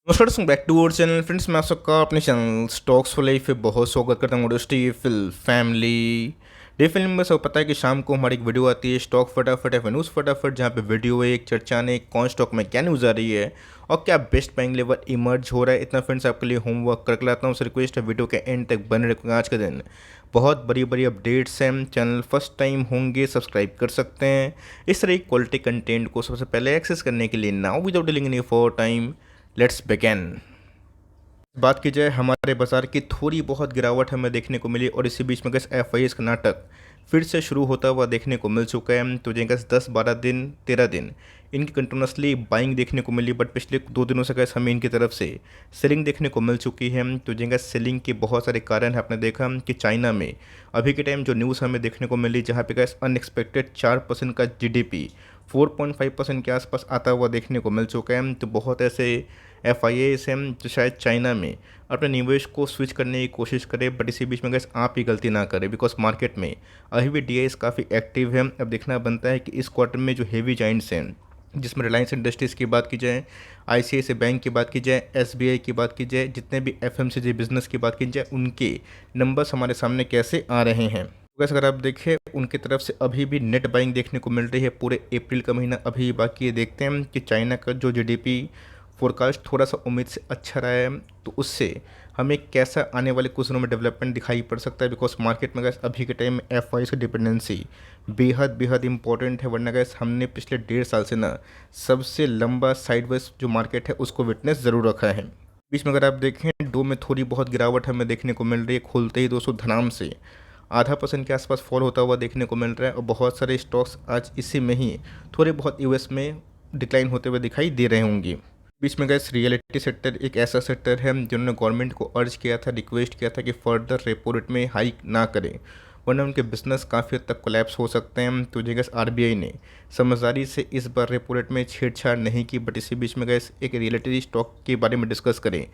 नमस्कार दोस्तों, back to our channel. Friends, मैं आप सबका अपने चैनल स्टॉक्स फॉर लाइफ पे बहुत स्वागत करता हूँ। दोस्तों, फिल फैमिली डे फिल्म में सब पता है कि शाम को हमारी एक वीडियो आती है स्टॉक फटाफट या फिर न्यूज़ फटाफट, जहाँ पे वीडियो है एक चर्चा ने कौन स्टॉक में क्या न्यूज़ आ रही है और क्या बेस्ट बाइंग लेवल इमर्ज हो रहा है। इतना फ्रेंड्स आपके लिए होमवर्क करके लाता हूँ। सर रिक्वेस्ट है वीडियो के एंड तक बने रखें। आज का दिन बहुत बड़ी बड़ी अपडेट्स हैं। चैनल फर्स्ट टाइम होंगे सब्सक्राइब कर सकते हैं। इस तरह की क्वालिटी कंटेंट को सबसे पहले एक्सेस करने के लिए now without dealing any for time let's begin. बात की जाए हमारे बाजार की, थोड़ी बहुत गिरावट हमें देखने को मिली और इसी बीच में गैस एफआईएस का नाटक फिर से शुरू होता हुआ देखने को मिल चुका है। तो गैस 10-12 दिन 13 दिन इनकी कंटिन्यूसली बाइंग देखने को मिली, बट पिछले 2 दिनों से गैस हमें इनकी तरफ से सेलिंग देखने को मिल चुकी है। तो गैस सेलिंग के बहुत सारे कारण है। आपने देखा कि चाइना में अभी के टाइम जो न्यूज़ हमें देखने को मिली, जहाँ पे गैस अनएक्सपेक्टेड 4% का जीडीपी 4.5% के आसपास आता हुआ देखने को मिल चुका है। तो बहुत ऐसे एफआईएस हैं जो शायद चाइना में अपने निवेश को स्विच करने की कोशिश करे, बट इसी बीच में गैस आप ही गलती ना करें, बिकॉज मार्केट में अभी भी डीआईएस काफ़ी एक्टिव है। अब देखना बनता है कि इस क्वार्टर में जो हेवी जाइंट्स हैं, जिसमें रिलायंस इंडस्ट्रीज़ की बात की जाए, आईसीआईसीआई बैंक की बात की जाए, एसबीआई की बात की जाए, जितने भी एफएमसीजी बिजनेस की बात की जाए, उनके नंबर्स हमारे सामने कैसे आ रहे हैं। तो अगर आप देखें उनकी तरफ से अभी भी नेट बाइंग देखने को मिल रही है। पूरे अप्रैल का महीना अभी बाकी है। देखते हैं कि चाइना का जो जीडीपी फोरकास्ट थोड़ा सा उम्मीद से अच्छा रहा है, तो उससे हमें कैसा आने वाले कुछ दिनों में डेवलपमेंट दिखाई पड़ सकता है। बिकॉज मार्केट में गैस अभी के टाइम में एफ आई की डिपेंडेंसी बेहद बेहद इंपॉर्टेंट है। वरना गैस हमने पिछले 1.5 साल से ना सबसे लंबा साइडवेज जो मार्केट है उसको विटनेस ज़रूर रखा है। बीच में अगर आप देखें डो में थोड़ी बहुत गिरावट हमें देखने को मिल रही है। खुलते ही 200 धनाम से ½ % के आसपास फॉल होता हुआ देखने को मिल रहा है और बहुत सारे स्टॉक्स आज इसी में ही थोड़े बहुत यूएस में डिक्लाइन होते हुए दिखाई दे रहे होंगे। बीच में गैस रियलिटी सेक्टर एक ऐसा सेक्टर है जिन्होंने गवर्नमेंट को अर्ज किया था, रिक्वेस्ट किया था कि फर्दर रेपो रेट में हाइक ना करें, वरना उनके बिजनेस काफ़ी हद तक कोलैप्स हो सकते हैं। तो ये गैस आरबीआई ने समझदारी से इस बार रेपो रेट में छेड़छाड़ नहीं की। बट इसी बीच में गैस एक रियलिटी स्टॉक के बारे में डिस्कस करें।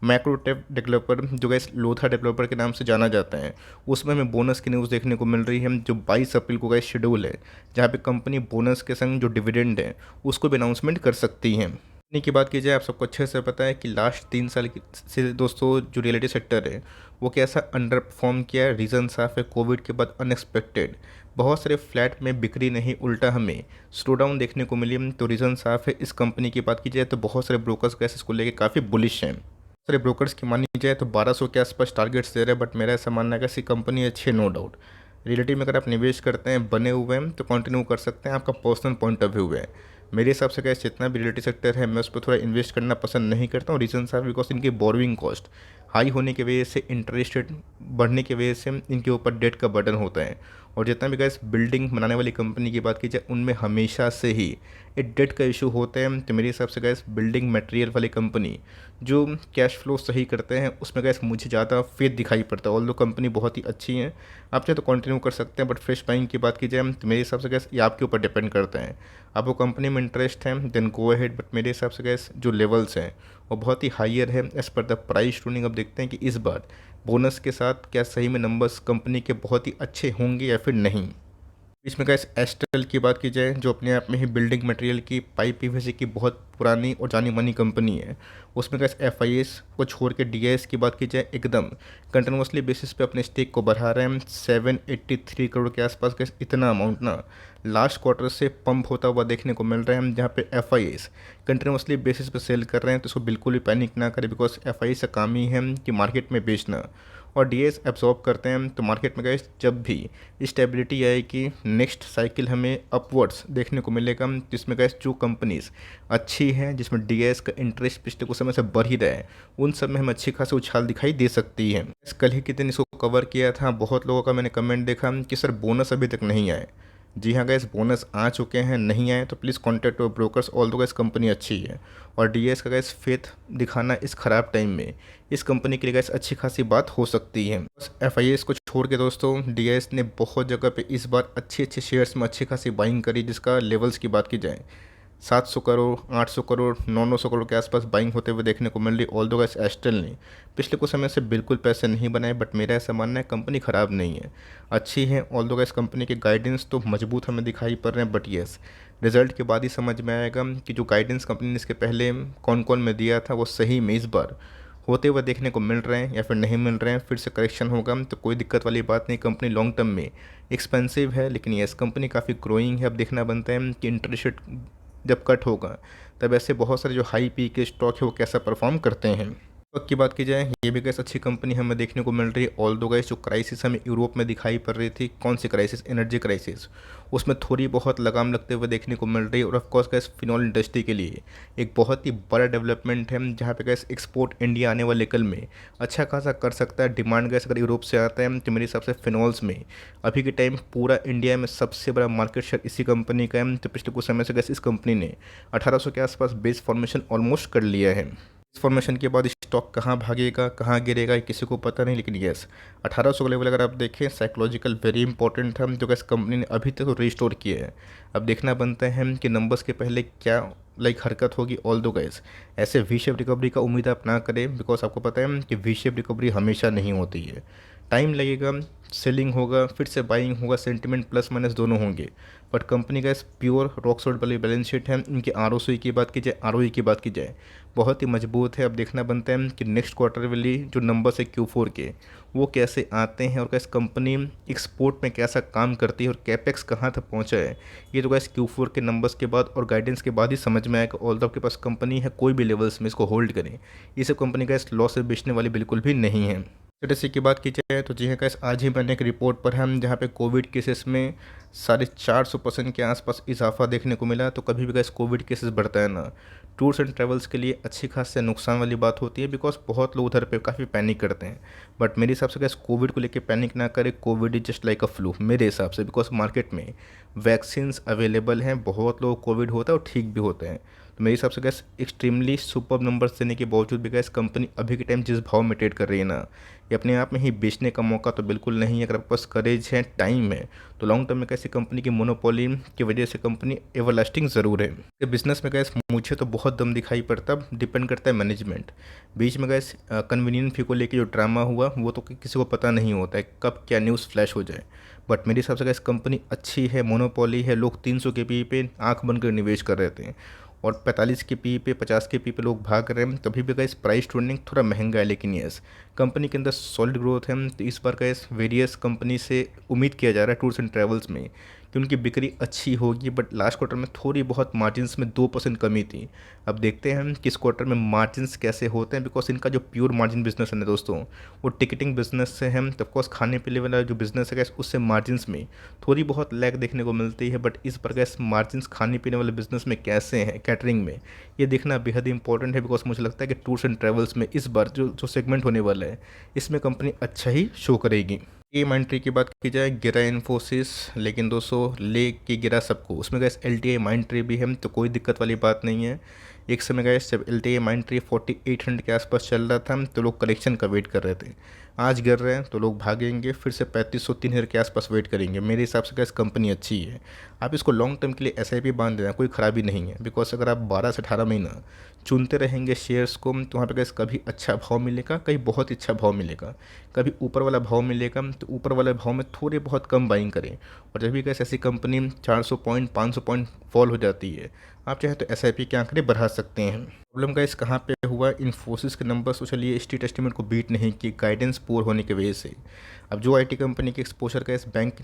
मैक्रोटेक डेवलपर जो गैस लोथा डेवलपर के नाम से जाना जाता है, उसमें हमें बोनस की न्यूज़ देखने को मिल रही है। जो 22 अप्रैल को गैस शेड्यूल है, जहाँ पे कंपनी बोनस के संग जो डिविडेंड है उसको भी अनाउंसमेंट कर सकती है। कंपनी की बात की जाए, आप सबको अच्छे से पता है कि लास्ट 3 साल से दोस्तों जो रियलिटी सेक्टर है वो कैसा अंडर परफॉर्म किया है। रीज़न साफ है, कोविड के बाद अनएक्सपेक्टेड बहुत सारे फ्लैट में बिक्री नहीं, उल्टा हमें स्लो डाउन देखने को मिली। तो रीज़न साफ है। इस कंपनी की बात की जाए तो बहुत सारे ब्रोकर्स कैसे इसको लेके काफ़ी बुलिश हैं। सारे ब्रोकर्स की मानी जाए तो 1200 के आसपास टारगेट्स दे रहे हैं। बट मेरा ऐसा मानना है कि ऐसी कंपनी अच्छी है, नो डाउट। रियलिटी में अगर आप निवेश करते हैं, बने हुए हैं, तो कंटिन्यू कर सकते हैं। आपका पर्सनल पॉइंट ऑफ व्यू है। मेरे हिसाब से कैसे जितना भी रियलिटी सेक्टर है मैं उस पर थोड़ा इन्वेस्ट करना पसंद नहीं करता हूँ। रीजन साहब बिकॉज इनकी बोरोइंग कॉस्ट हाई होने की वजह से, इंटरेस्ट रेट बढ़ने की वजह से इनके ऊपर डेट का बर्डन होता है। और जितना भी गैस बिल्डिंग बनाने वाली कंपनी की बात की जाए, उनमें हमेशा से ही एक डेट का इशू होता है। तो मेरे हिसाब से गैस बिल्डिंग मटेरियल वाली कंपनी जो कैश फ्लो सही करते हैं, उसमें गैस मुझे ज़्यादा फेथ दिखाई पड़ता है। ऑल दो कंपनी बहुत ही अच्छी है, आप चाहे तो कंटिन्यू कर सकते हैं। बट फ्रेश बाइंग की बात की जाए तो मेरे हिसाब से गैस ये आपके ऊपर डिपेंड करता है। आपको कंपनी में इंटरेस्ट है देन गो अहेड। बट मेरे हिसाब से गैस जो लेवल्स हैं वो बहुत ही हाइयर है as per the price tuning. अब देखते हैं कि इस बार बोनस के साथ क्या सही में नंबर्स कंपनी के बहुत ही अच्छे होंगे या फिर नहीं। इसमें गैस एस्टेल की बात की जाए, जो अपने आप में ही बिल्डिंग मटेरियल की पाइप पीवीसी की बहुत पुरानी और जानी मानी कंपनी है, उसमें गैस एफआईएस को छोड़ के डीआईएस की बात की जाए एकदम कंटिन्यूसली बेसिस पे अपने स्टेक को बढ़ा रहे हैं। 783 करोड़ के आसपास गैस इतना अमाउंट ना लास्ट क्वार्टर से पंप होता हुआ देखने को मिल रहा है, जहाँ पे एफआईएस कंटिन्यूसली बेसिस पे सेल कर रहे हैं। तो इसको बिल्कुल भी पैनिक ना करें, बिकॉज एफआईएस का काम ही है कि मार्केट में बेचना और डीएस एब्जॉर्ब करते हैं। तो मार्केट में गए जब भी स्टेबिलिटी आएगी, नेक्स्ट साइकिल हमें अपवर्ड्स देखने को मिलेगा। जिसमें गए जो कंपनीज अच्छी हैं, जिसमें डीएस का इंटरेस्ट पिछले कुछ समय से बढ़ ही रहा है, उन सब में हमें अच्छी खासी उछाल दिखाई दे सकती है। कल ही के दिन इसको कवर किया था। बहुत लोगों का मैंने कमेंट देखा कि सर बोनस अभी तक नहीं आए। जी हाँ गैस, बोनस आ चुके हैं। नहीं आए तो please contact your brokers. All दो गैस कंपनी अच्छी है और डीएस का गैस फेथ दिखाना इस ख़राब टाइम में इस कंपनी के लिए गैस अच्छी खासी बात हो सकती है। बस एफआईएस को छोड़ के दोस्तों डीएस ने बहुत जगह पे इस बार अच्छे अच्छे शेयर्स में अच्छी खासी बाइंग करी। जिसका लेवल्स की बात की जाए 700 करोड़, 800 करोड़, 900 करोड़ के आसपास बाइंग होते हुए देखने को मिल रही। ऑल दो गैस एस्टेल ने पिछले कुछ समय से बिल्कुल पैसे नहीं बनाए, बट मेरा ऐसा मानना है कंपनी ख़राब नहीं है, अच्छी है। ऑल दो गैस कंपनी के गाइडेंस तो मजबूत हमें दिखाई पड़ रहे हैं। बट येस, रिजल्ट के बाद ही समझ में आएगा कि जो गाइडेंस कंपनी ने इसके पहले कौन कौन में दिया था वो सही में इस बार होते हुए देखने को मिल रहे हैं या फिर नहीं मिल रहे हैं। फिर से करेक्शन होगा तो कोई दिक्कत वाली बात नहीं, कंपनी लॉन्ग टर्म में एक्सपेंसिव है लेकिन यस कंपनी काफ़ी ग्रोइंग है। अब देखना बनता है कि इंटरेस्ट रेट जब कट होगा तब ऐसे बहुत सारे जो हाई पी के स्टॉक है वो कैसा परफॉर्म करते हैं। वक्त की बात की जाए, ये भी गैस अच्छी कंपनी हमें देखने को मिल रही है। ऑल दो गैस जो क्राइसिस हमें यूरोप में दिखाई पड़ रही थी, कौन सी क्राइसिस, एनर्जी क्राइसिस, उसमें थोड़ी बहुत लगाम लगते हुए देखने को मिल रही है। और ऑफकोर्स गैस फिनॉल इंडस्ट्री के लिए एक बहुत ही बड़ा डेवलपमेंट है, जहाँ पे गैस एक्सपोर्ट इंडिया आने वाले कल में अच्छा खासा कर सकता है। डिमांड गैस अगर यूरोप से आता है तो मेरे हिसाब से फिनॉल्स में अभी के टाइम पूरा इंडिया में सबसे बड़ा मार्केट शेयर इसी कंपनी का है। तो पिछले कुछ समय से गैस इस कंपनी ने 1800 के आसपास बेस फॉर्मेशन ऑलमोस्ट कर लिया है। इस फॉर्मेशन के बाद स्टॉक कहाँ भागेगा कहाँ गिरेगा ये किसी को पता नहीं, लेकिन यस 1800 का लेवल अगर आप देखें साइकोलॉजिकल वेरी इंपॉर्टेंट है, जो कि इस कंपनी ने अभी तक तो रिस्टोर किया है। अब देखना बनता है कि नंबर्स के पहले क्या हरकत होगी। ऑल दो गैस ऐसे वी शेप रिकवरी का उम्मीद आप ना करें, बिकॉज आपको पता है कि वी शेप रिकवरी हमेशा नहीं होती है, टाइम लगेगा, सेलिंग होगा फिर से बाइंग होगा, सेंटिमेंट प्लस माइनस दोनों होंगे। बट कंपनी का इस प्योर रॉक सॉल्ट वाली बैलेंस शीट है, इनके आरओसी की बात की जाए, आरओई की बात की जाए, बहुत ही मजबूत है। अब देखना बनता है कि नेक्स्ट क्वार्टर वाली जो नंबर्स है Q4 के वो कैसे आते हैं और कैसे कंपनी एक्सपोर्ट में कैसा काम करती है और कैपेक्स कहाँ तक पहुँचा है, ये तो कैसे Q4 के नंबर्स के बाद और गाइडेंस के बाद ही समझ में आएगा। ऑल आपके पास कंपनी है कोई भी लेवल्स में इसको होल्ड करें, ये सब कंपनी का इस लॉस से बेचने वाली बिल्कुल भी नहीं है। सी की बात की जाए तो जी हाँ कैसे आज ही मैंने एक रिपोर्ट पढ़ा हम जहाँ पे कोविड केसेस में 450% के आसपास इजाफा देखने को मिला। तो कभी भी कैसे कोविड केसेस बढ़ता है ना, टूर्स एंड ट्रैवल्स के लिए अच्छी खासी नुकसान वाली बात होती है, बिकॉज बहुत लोग उधर पे काफ़ी पैनिक करते हैं। बट मेरे हिसाब से कैसे कोविड को लेके पैनिक ना करें, Covid is just like a flu मेरे हिसाब से, बिकॉज मार्केट में वैक्सीन्स अवेलेबल हैं, बहुत लोग कोविड होता है और ठीक भी होते हैं। तो मेरे हिसाब से गैस एक्सट्रीमली सुपर नंबर्स देने के बावजूद भी गैस कंपनी अभी के टाइम जिस भाव में ट्रेड कर रही है ना, ये अपने आप में ही बेचने का मौका तो बिल्कुल नहीं है। अगर आपके पास करेज है, टाइम है, तो लॉन्ग टर्म में कैसी कंपनी की मोनोपोली की वजह से कंपनी एवरलास्टिंग ज़रूर है। ये बिजनेस में गैस मुझे तो बहुत दम दिखाई पड़ता, डिपेंड करता है मैनेजमेंट। बीच में गैस कन्वीनियंट फी को लेकर जो ड्रामा हुआ वो तो किसी को पता नहीं होता है कब क्या न्यूज़ फ्लैश हो जाए। बट मेरे हिसाब से गैस कंपनी अच्छी है, मोनोपोली है, लोग 300 के पी पे आंख बंद कर निवेश कर रहे थे और 45 के पी पे 50 के पी पे लोग भाग रहे हैं। तभी भी गैस प्राइस ट्रेंडिंग थोड़ा महंगा है, लेकिन यस कंपनी के अंदर सॉलिड ग्रोथ है। तो इस बार गैस वेरियस कंपनी से उम्मीद किया जा रहा है टूर्स एंड ट्रैवल्स में कि उनकी बिक्री अच्छी होगी। बट लास्ट क्वार्टर में थोड़ी बहुत मार्जिन्स में 2% कमी थी। अब देखते हैं कि इस क्वार्टर में मार्जिन्स कैसे होते हैं, बिकॉज इनका जो प्योर मार्जिन बिजनेस है ना दोस्तों, वो टिकटिंग बिजनेस से है। तो ऑफकोर्स खाने पीने वाला जो बिजनेस है गैस उससे मार्जिन्स में थोड़ी बहुत लैग देखने को मिलती है। बट इस पर गैस मार्जिन्स खाने पीने वाले बिजनेस में कैसे हैं, कैटरिंग में, ये देखना बेहद इंपॉर्टेंट है। बिकॉज मुझे लगता है कि टूर्स एंड ट्रैवल्स में इस बार जो सेगमेंट होने वाला है इसमें कंपनी अच्छा ही शो करेगी। ये माइंट्री की बात की जाए, गिरा इन्फोसिस, लेकिन दोस्तों ले के गिरा सबको, उसमें गैस LTI माइंट्री भी है, तो कोई दिक्कत वाली बात नहीं है। एक समय गैस जब LTI माइंट्री 4800 के आसपास चल रहा था तो लोग करेक्शन का वेट कर रहे थे, आज गिर रहे हैं तो लोग भागेंगे, फिर से 3500-3000 के आसपास वेट करेंगे। मेरे हिसाब से गैस कंपनी अच्छी है, आप इसको लॉन्ग टर्म के लिए SIP बांध देना, कोई खराबी नहीं है। बिकॉज अगर आप 12 से 18 महीना चुनते रहेंगे शेयर्स को तो वहाँ पे गैस कभी अच्छा भाव मिलेगा, कहीं बहुत अच्छा भाव मिलेगा, कभी ऊपर वाला भाव मिलेगा। तो ऊपर वाले भाव में थोड़े बहुत कम बाइंग करें, और जब भी गैस ऐसी कंपनी 400 पॉइंट 500 पॉइंट फॉल हो जाती है, आप चाहे तो SIP के आंकड़े बढ़ा सकते हैं। प्रॉब्लम गैस कहाँ पे हुआ, इन्फोसिस के नंबर्स तो चलिए स्ट्रीट एस्टीमेट को बीट नहीं की, गाइडेंस पुअर होने की वजह से। अब जो IT कंपनी के एक्सपोजर गैस बैंक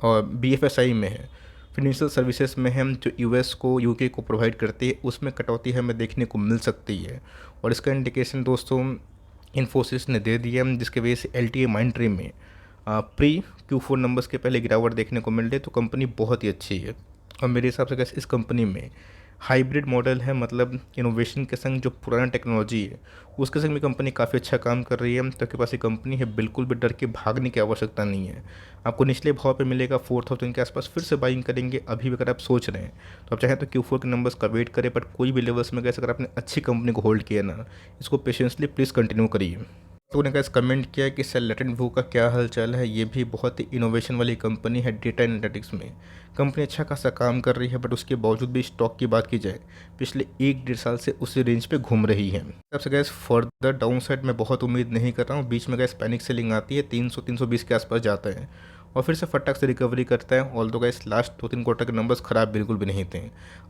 और BFSI में है, फिनेंशियल सर्विसेज में है, जो US को UK को प्रोवाइड करती है, उसमें कटौती हमें देखने को मिल सकती है। और इसका इंडिकेशन दोस्तों इन्फोसिस ने दे दिया, जिसकी वजह से LTI माइंट्री में प्री Q4 नंबर्स के पहले गिरावट देखने को मिल रही है। तो कंपनी बहुत ही अच्छी है, और मेरे हिसाब से इस कंपनी में हाइब्रिड मॉडल है, मतलब इनोवेशन के संग जो पुराना टेक्नोलॉजी है उसके संग भी कंपनी काफ़ी अच्छा काम कर रही है। तो आपके पास ये कंपनी है, बिल्कुल भी डर के भागने की आवश्यकता नहीं है। आपको निचले भाव पे मिलेगा 4000 के आसपास, फिर से बाइंग करेंगे। अभी भी अगर आप सोच रहे हैं तो आप चाहें तो Q4 के नंबर्स का वेट करें, बट कोई भी लेवल्स में गैस अगर आपने अच्छी कंपनी को होल्ड किया ना, इसको पेशेंसली प्लीज़ कंटिन्यू करिए। तो उन्होंने कैसे कमेंट किया कि सर लेटेंट व्यू का क्या हाल चाल है, ये भी बहुत ही इनोवेशन वाली कंपनी है डेटा एनालिटिक्स में। कंपनी अच्छा खासा काम कर रही है, बट उसके बावजूद भी स्टॉक की बात की जाए पिछले 1-1.5 साल से उसी रेंज पे घूम रही है। सबसे गैस फर्दर डाउन साइड में बहुत उम्मीद नहीं कर रहा हूँ। बीच में गैस पैनिक सेलिंग आती है, 300-320 के आसपास जाता है, और फिर से फटाक से रिकवरी करता है। ऑल्दो गाइस लास्ट 2-3 क्वार्टर के नंबर्स ख़राब बिल्कुल भी नहीं थे।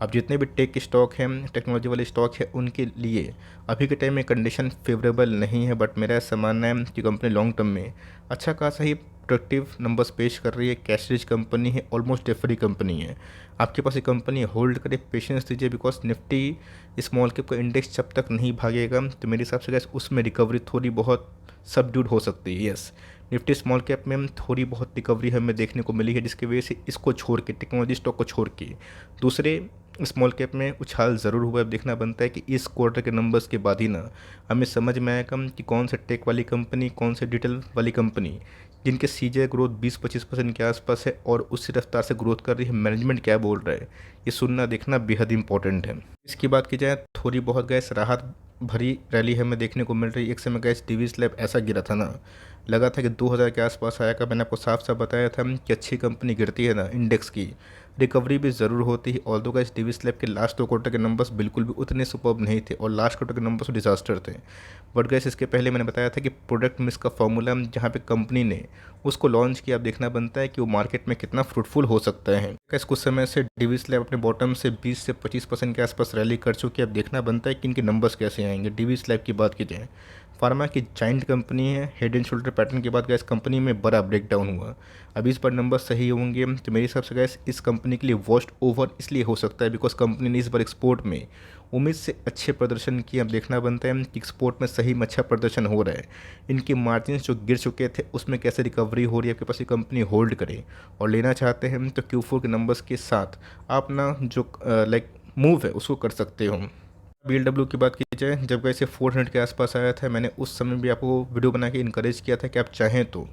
अब जितने भी टेक स्टॉक हैं, टेक्नोलॉजी वाले स्टॉक है, उनके लिए अभी के टाइम में कंडीशन फेवरेबल नहीं है, बट मेरा ऐसा मानना है कि कंपनी लॉन्ग टर्म में अच्छा खासा ही प्रोडक्टिव नंबर्स पेश कर रही है। कैश रिच कंपनी है, ऑलमोस्ट डेट फ्री कंपनी है। आपके पास ये कंपनी होल्ड करे, पेशेंस दीजिए, बिकॉज निफ्टी स्मॉल कैप का इंडेक्स जब तक नहीं भागेगा तो मेरे हिसाब से गैस उसमें रिकवरी थोड़ी बहुत सबड्यूड हो सकती है। यस, निफ्टी स्मॉल कैप में थोड़ी बहुत रिकवरी हमें देखने को मिली है, जिसकी वजह से इसको छोड़ के, टेक्नोलॉजी स्टॉक को छोड़ के दूसरे स्मॉल कैप में उछाल ज़रूर हुआ है। अब देखना बनता है कि इस क्वार्टर के नंबर्स के बाद ही ना हमें समझ में आएगा कि कौन से टेक वाली कंपनी, कौन से डिटेल वाली कंपनी जिनके सीजे ग्रोथ 20-25% के आसपास है और उसी रफ्तार से ग्रोथ कर रही है, मैनेजमेंट क्या बोल रहा है, ये सुनना देखना बेहद इंपॉर्टेंट है। इसकी बात की जाए, थोड़ी बहुत गैस राहत भरी रैली हमें देखने को मिल रही है। एक समय गैस डीवीएस लैब ऐसा गिरा था ना, लगा था कि 2000 के आसपास आएगा। मैंने आपको साफ साफ बताया था कि अच्छी कंपनी गिरती है ना, इंडेक्स की रिकवरी भी ज़रूर होती है। ऑल्दो गाइस डीवीएस लैब के लास्ट 2 क्वार्टर के नंबर्स बिल्कुल भी उतने सुपर्ब नहीं थे और लास्ट क्वार्टर के नंबर्स डिजास्टर थे। बट गैस इसके पहले मैंने बताया था कि प्रोडक्ट मिक्स का फॉर्मूला जहाँ पे कंपनी ने उसको लॉन्च किया, अब देखना बनता है कि वो मार्केट में कितना फ्रूटफुल हो सकता है। गैस कुछ समय से डीवीएस लैब अपने बॉटम से 20 से 25% के आसपास रैली कर चुकी है। अब देखना बनता है कि इनके नंबर्स कैसे आएंगे। डीवीएस लैब की बात की जाए, फार्मा की जाइंट कंपनी है। हेड एंड शोल्डर पैटर्न के बाद गैस कंपनी में बड़ा ब्रेकडाउन हुआ। अभी इस पर नंबर सही होंगे तो मेरे हिसाब से गैस इस कंपनी के लिए वॉस्ट ओवर इसलिए हो सकता है बिकॉज कंपनी ने इस बार एक्सपोर्ट में उम्मीद से अच्छे प्रदर्शन किए। अब देखना बनता है कि एक्सपोर्ट में सही में अच्छा प्रदर्शन हो रहा है। इनके मार्जिन जो गिर चुके थे उसमें कैसे रिकवरी हो रही है। आपके पास ये कंपनी होल्ड करे और लेना चाहते हैं तो Q4 के नंबर्स के साथ आप ना जो मूव है उसको कर सकते हो। BLW की बात की जाए, जब वैसे 400 के आसपास आया था, मैंने उस समय भी आपको वीडियो बना के इनकरेज किया था कि आप चाहें तो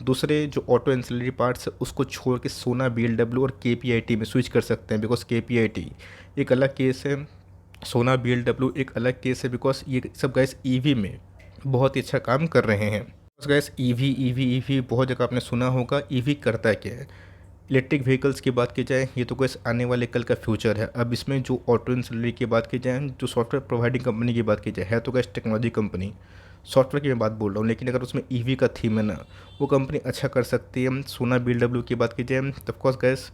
दूसरे जो ऑटो एंसिलरी पार्ट्स है उसको छोड़ के सोना, BLW और KPIT में स्विच कर सकते हैं। बिकॉज KPIT एक अलग केस है, सोना BLW एक अलग केस है। बिकॉज ये सब गैस EV में बहुत ही अच्छा काम कर रहे हैं। बस गैस EV बहुत जगह आपने सुना होगा। EV करता क्या है? इलेक्ट्रिक व्हीकल्स की बात की जाए, ये तो कोई आने वाले कल का फ्यूचर है। अब इसमें जो ऑटो इंसुलरी की बात की जाए, जो सॉफ्टवेयर प्रोवाइडिंग कंपनी की बात की जाए, है तो कैसे टेक्नोलॉजी कंपनी, सॉफ्टवेयर की मैं बात बोल रहा हूँ, लेकिन अगर उसमें ईवी का थीम है ना, वो कंपनी अच्छा कर सकती है। सोना BLW की बात की जाए तो ऑफकोर्स गैस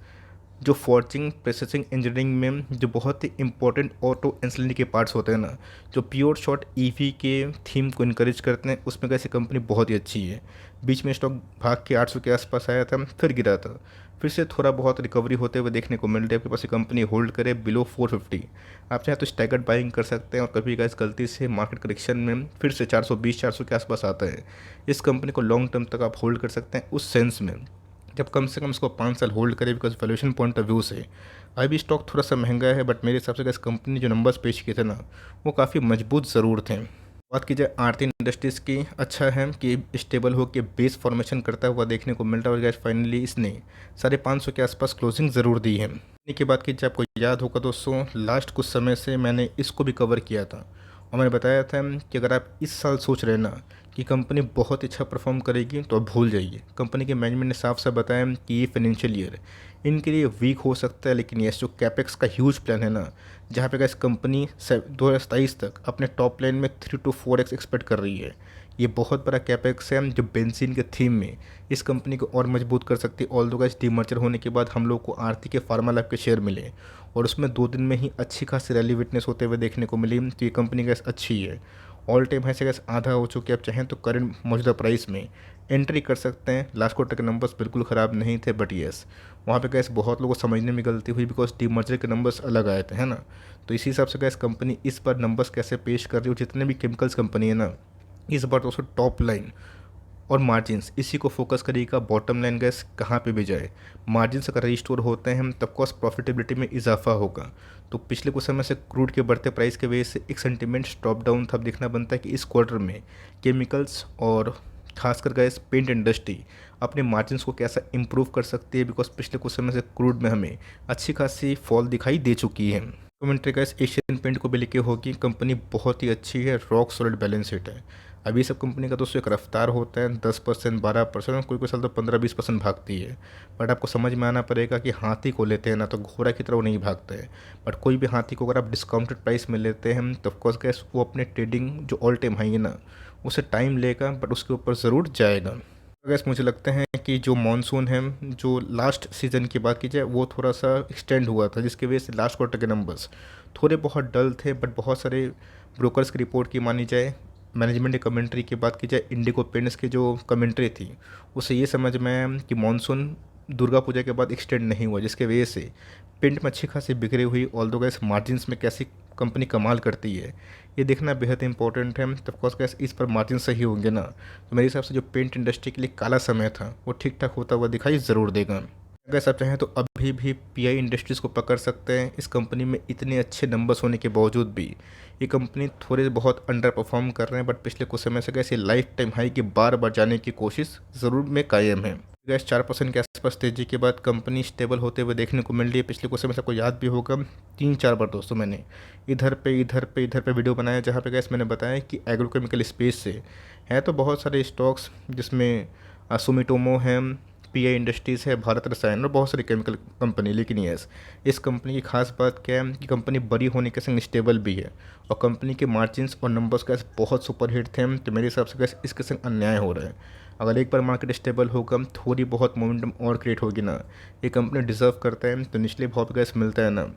जो फॉर्जिंग, प्रोसेसिंग, इंजीनियरिंग में जो बहुत ही इंपॉर्टेंट ऑटो इंसुलरी के पार्ट्स होते हैं ना, जो प्योर शॉट ईवी के थीम को इनकरेज करते हैं, उसमें कैसे कंपनी बहुत ही अच्छी है। बीच में स्टॉक भाग के 800 के आसपास आया था, फिर गिरा था, फिर से थोड़ा बहुत रिकवरी होते हुए देखने को मिल रही है। आपके पास ये कंपनी होल्ड करे बिलो 450, आप चाहे तो स्टैगर्ड बाइंग कर सकते हैं। और कभी गैस गलती से मार्केट करेक्शन में फिर से 420-400 के आसपास आता है, इस कंपनी को लॉन्ग टर्म तक आप होल्ड कर सकते हैं। उस सेंस में जब कम से कम इसको 5 साल होल्ड करे, because valuation point of view से अभी स्टॉक थोड़ा सा महंगा है, बट मेरे हिसाब से इस कंपनी ने जो नंबर्स पेश किए थे ना, वो काफ़ी मजबूत ज़रूर थे। बात की जाए आरती इंडस्ट्रीज़ की, अच्छा है कि स्टेबल हो के बेस फॉर्मेशन करता हुआ देखने को मिल रहा है। और गैस फाइनली इसने 550 के आसपास क्लोजिंग ज़रूर दी है। की बात की जाए, आपको याद होगा दोस्तों, लास्ट कुछ समय से मैंने इसको भी कवर किया था और मैंने बताया था कि अगर आप इस साल सोच रहे ना कि कंपनी बहुत अच्छा परफॉर्म करेगी तो आप भूल जाइए। कंपनी के मैनेजमेंट ने साफ साफ बताया कि ये फाइनेंशियल ईयर इनके लिए वीक हो सकता है, लेकिन ये जो कैपेक्स का ह्यूज प्लान है ना, जहाँ पे गैस कंपनी 2027 तक अपने टॉप लाइन में 3 to 4x एक्सपेक्ट कर रही है। ये बहुत बड़ा कैपेक्स है जो बेंजीन के थीम में इस कंपनी को और मजबूत कर सकती है। ऑल्दो गैस डीमर्जर होने के बाद हम लोग को आरती के फार्मा लैब के शेयर मिले और उसमें 2 दिन में ही अच्छी खासी रैली विटनेस होते हुए देखने को मिली। तो ये कंपनी गैस अच्छी है, ऑल टाइम हाई से गैस आधा हो चुकी है। आप चाहें तो करंट मौजूदा प्राइस में एंट्री कर सकते हैं। लास्ट क्वार्टर के नंबर्स बिल्कुल ख़राब नहीं थे, बट येस वहाँ पे गैस बहुत लोगों को समझने में गलती हुई बिकॉज डीमर्जर के नंबर्स अलग आए थे, है ना। तो इसी हिसाब से गैस कंपनी इस बार नंबर्स कैसे पेश कर रही है, जितने भी केमिकल्स कंपनी है ना, इस बार तो उसको टॉप लाइन और मार्जिन्स इसी को फोकस करिएगा। बॉटम लाइन गैस कहाँ पे भी जाए, मार्जिन्स अगर रिस्टोर होते हैं तब कॉस्ट प्रॉफिटेबिलिटी में इजाफा होगा। तो पिछले कुछ समय से क्रूड के बढ़ते प्राइस के वजह से एक सेंटीमेंट ड्रॉप डाउन था। अब देखना बनता है कि इस क्वार्टर में केमिकल्स और खासकर गैस पेंट इंडस्ट्री अपने मार्जिन्स को कैसा इंप्रूव कर सकती है, बिकॉज पिछले कुछ समय से क्रूड में हमें अच्छी खासी फॉल दिखाई दे चुकी है। कमेंट्री गैस एशियन पेंट को भी लेके होगी, कंपनी बहुत ही अच्छी है, रॉक सॉलिड बैलेंस शीट है। अभी सब कंपनी का दोस्तों एक रफ्तार होता है 10%, 12%, कोई कोई साल तो 15-20% भागती है। बट आपको समझ में आना पड़ेगा कि हाथी को लेते हैं ना तो घोड़ा की तरह वो नहीं भागता है। बट कोई भी हाथी को अगर आप डिस्काउंटेड प्राइस में लेते हैं तो ऑफकोर्स गैस वो अपने ट्रेडिंग जो ऑल टाइम हाई है ना, उसे टाइम लेगा बट उसके ऊपर ज़रूर जाएगा। गैस मुझे लगता है कि जो मानसून है, जो लास्ट सीज़न की बात की जाए, वो थोड़ा सा एक्सटेंड हुआ था, जिसकी वजह से लास्ट क्वार्टर के नंबर्स थोड़े बहुत डल थे। बट बहुत सारे ब्रोकर्स की रिपोर्ट की मानी जाए, मैनेजमेंट की कमेंट्री की बात की जाए, इंडिगो पेंट्स की जो कमेंट्री थी, उससे ये समझ में आया कि मानसून दुर्गा पूजा के बाद एक्सटेंड नहीं हुआ, जिसके वजह से पेंट में अच्छी खासी बिक्री हुई। ऑल्दो गैस मार्जिन्स में कैसी कंपनी कमाल करती है, ये देखना बेहद इंपॉर्टेंट है। तब कोर्स गैस इस पर मार्जिन सही होंगे ना, तो मेरे हिसाब से जो पेंट इंडस्ट्री के लिए काला समय था वो ठीक ठाक होता हुआ दिखाई ज़रूर देगा। अगर आप चाहें तो अभी भी पीआई इंडस्ट्रीज़ को पकड़ सकते हैं। इस कंपनी में इतने अच्छे नंबर्स होने के बावजूद भी ये कंपनी थोड़े बहुत अंडर परफॉर्म कर रहे हैं, बट पिछले कुछ समय से कैसे लाइफ टाइम हाई की बार बार जाने की कोशिश ज़रूर में कायम है। गैस 4% के आसपास तेजी के बाद कंपनी स्टेबल होते हुए देखने को मिल रही है। पिछले कुछ समय से आपको याद भी होगा, 3-4 बार दोस्तों मैंने इधर पे वीडियो बनाया, जहाँ पे गैस मैंने बताया कि एग्रोकेमिकल स्पेस से है तो बहुत सारे स्टॉक्स, जिसमें सुमिटोमो है, पीआई इंडस्ट्रीज़ है, भारत रसायन और बहुत सारी केमिकल कंपनी। लेकिन यस, इस कंपनी की खास बात क्या है कि कंपनी बड़ी होने के संग स्टेबल भी है, और कंपनी के मार्जिन्स और नंबर्स कैसे बहुत सुपर हिट थे। तो मेरे हिसाब से कैसे इसके संग अन्याय हो रहा है। अगर एक बार मार्केट स्टेबल होगा, थोड़ी बहुत मोमेंटम और क्रिएट होगी ना, ये कंपनी डिजर्व करता है, तो निचले भाव पे गैस मिलता है ना,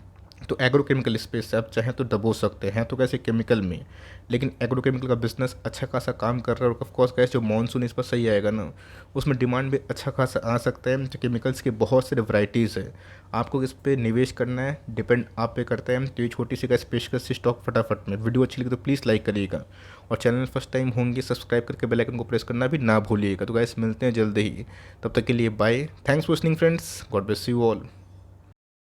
तो एग्रोकेमिकल स्पेस से आप चाहें तो दबो सकते हैं। तो कैसे केमिकल में, लेकिन एग्रोकेमिकल का बिजनेस अच्छा खासा काम कर रहा है, और ऑफकोर्स गैस जो मानसून इस पर सही आएगा ना, उसमें डिमांड भी अच्छा खासा आ सकता है। तो केमिकल्स की बहुत सारी वैरायटीज़ है, आपको इस पर निवेश करना है, डिपेंड आप पे करता है। तो ये छोटी सी का पेशकश स्टॉक फटाफट में। वीडियो अच्छी लगी तो प्लीज़ लाइक करिएगा, और चैनल फर्स्ट टाइम होंगे सब्सक्राइब करके बेल आइकन को प्रेस करना भी ना भूलिएगा। तो गाइस मिलते हैं जल्दी ही, तब तक के लिए bye. Thanks for listening friends, God bless you all.